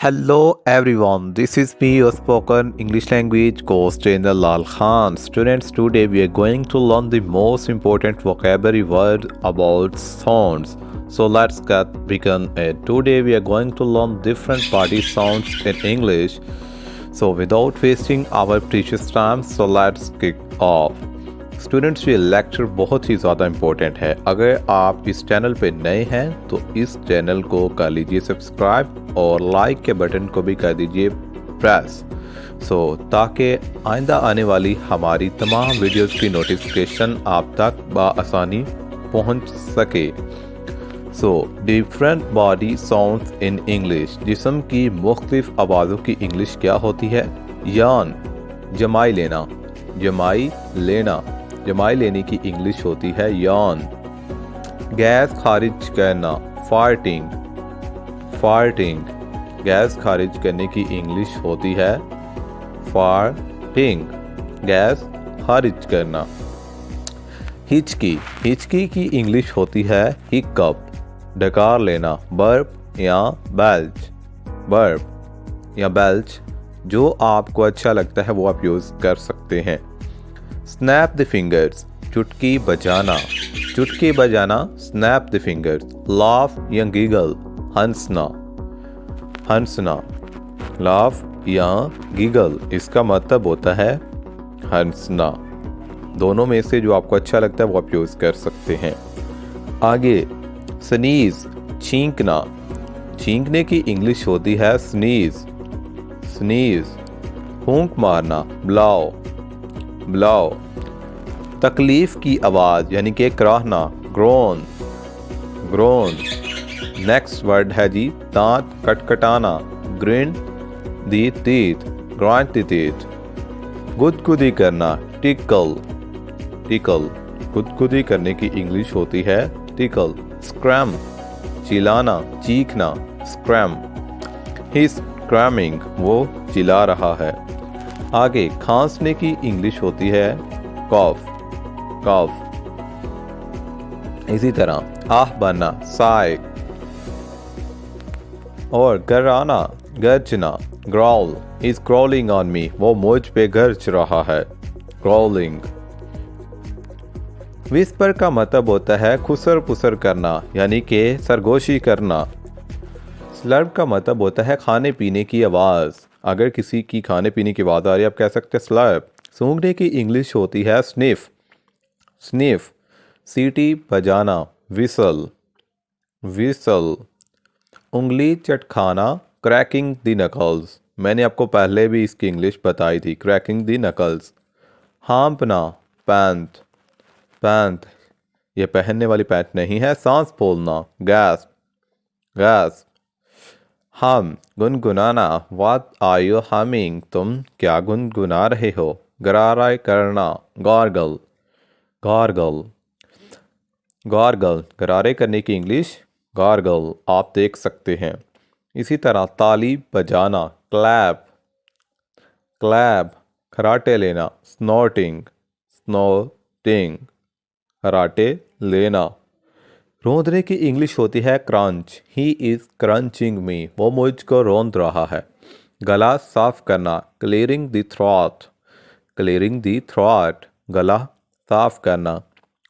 Hello everyone, this is me, your spoken English language coach trainer Lal Khan. Students, today we are going to learn the most important vocabulary word about sounds. So let's get begin it. Today we are going to learn different party sounds in English. So without wasting our precious time, so let's kick off. Students, ये lecture बहुत ही ज़्यादा important है। अगर आप इस channel पे नए हैं तो इस चैनल को कर लीजिए सब्सक्राइब और लाइक के बटन को भी कर दीजिए प्रेस ताकि आइंदा आने वाली हमारी तमाम वीडियोस की नोटिफिकेशन आप तक बआसानी पहुंच सके। Different body sounds in English. जिस्म की मुख्तलिफ आवाज़ों की इंग्लिश क्या होती है? यान, जमाई लेना, जमाई लेना, जमाई लेने की इंग्लिश होती है यान। गैस खारिज करना, फार्टिंग, फार्टिंग, गैस खारिज करने की इंग्लिश होती है फार्टिंग, गैस खारिज करना। हिचकी, हिचकी की इंग्लिश होती है हिकअप, डकार लेना, बर्प या बेल्च, बर्प या बेल्च, जो आपको अच्छा लगता है वो आप यूज़ कर सकते हैं। स्नैप द फिंगर्स, चुटकी बजाना, चुटकी बजाना, स्नैप द फिंगर्स। लाफ या गिगल, हंसना, हंसना, लाफ या गिगल, इसका मतलब होता है हंसना। दोनों में से जो आपको अच्छा लगता है वो आप यूज़ कर सकते हैं। आगे स्नीज, छींकना, छींकने की इंग्लिश होती है स्नीज, स्नीज। फूंक मारना, ब्लाओ, ब्लाओ। तकलीफ की आवाज़ यानी कि कराहना, ग्रोन, ग्रोन। नेक्स्ट वर्ड है जी दांत कटकटाना, ग्रिंड दी टीथ, ग्राइंड दी टीथ। गुदगुदी करना, टिकल, टिकल, गुदगुदी करने की इंग्लिश होती है टिकल। स्क्रैम, चिल्लाना, चीखना, स्क्रैम। ही स्क्रैमिंग, वो चिल्ला रहा है। आगे खांसने की इंग्लिश होती है कॉफ, कॉफ। इसी तरह आह बनना, साय। और गराना, गर्जना, growl. Is growling on me, वो मुझ पे गर्ज रहा है, ग्राउलिंग। विस्पर का मतलब होता है खुसर पुसर करना यानी कि सरगोशी करना। स्लर्प का मतलब होता है खाने पीने की आवाज़। अगर किसी की खाने पीने की आवाज़ आ रही है आप कह सकते हैं स्लर्प। सूंघने की इंग्लिश होती है स्निफ, स्निफ। सीटी बजाना, विसल, विसल। उंगली चटखाना, क्रैकिंग द नकल्स। मैंने आपको पहले भी इसकी इंग्लिश बताई थी, क्रैकिंग द नकल्स। हाँपना, पैंत, पैंत, ये पहनने वाली पैंट नहीं है। सांस फूलना, गैस, गैस। हम, गुनगुनाना, व्हाट आर यू हमिंग, तुम क्या गुनगुना रहे हो। गरारा करना, गार्गल, गार्गल, गार्गल। गरारे करने की इंग्लिश गार्गल, आप देख सकते हैं। इसी तरह ताली बजाना, क्लैप, क्लैप। खराटे लेना, स्नॉटिंग, स्नॉटिंग, खराटे लेना। रोंदने की इंग्लिश होती है क्रंच, ही इज़ क्रंचिंग मी, वो मुझको रोंद रहा है। गला साफ करना, clearing the throat, clearing the throat, गला साफ करना।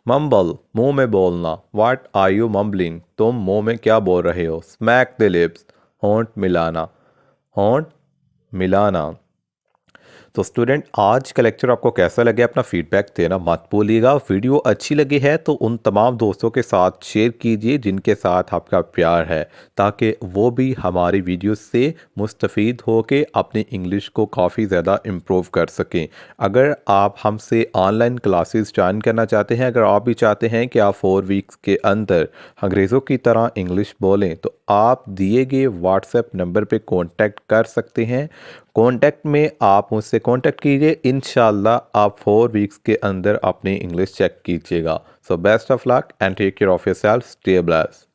मम्बल, मुंह में बोलना, व्हाट आर यू मम्बलिंग, तुम मुंह में क्या बोल रहे हो। स्मैक द लिप्स, होंठ मिलाना, होंठ मिलाना। तो स्टूडेंट, आज का लेक्चर आपको कैसा लगे अपना फीडबैक देना मत भूलिएगा। वीडियो अच्छी लगी है तो उन तमाम दोस्तों के साथ शेयर कीजिए जिनके साथ आपका प्यार है, ताकि वो भी हमारी वीडियो से मुस्तफ़ीद होकर अपनी इंग्लिश को काफ़ी ज़्यादा इम्प्रूव कर सकें। अगर आप हमसे ऑनलाइन क्लासेस ज्वाइन करना चाहते हैं, अगर आप भी चाहते हैं कि आप 4 वीक्स के अंदर अंग्रेज़ों की तरह इंग्लिश बोलें, तो आप दिए गए व्हाट्सएप नंबर पर कॉन्टैक्ट कर सकते हैं। कॉन्टैक्ट में आप मुझसे कॉन्टैक्ट कीजिए, इंशाल्लाह आप 4 वीक्स के अंदर अपनी इंग्लिश चेक कीजिएगा। So best of luck and take care of yourself, stay blessed.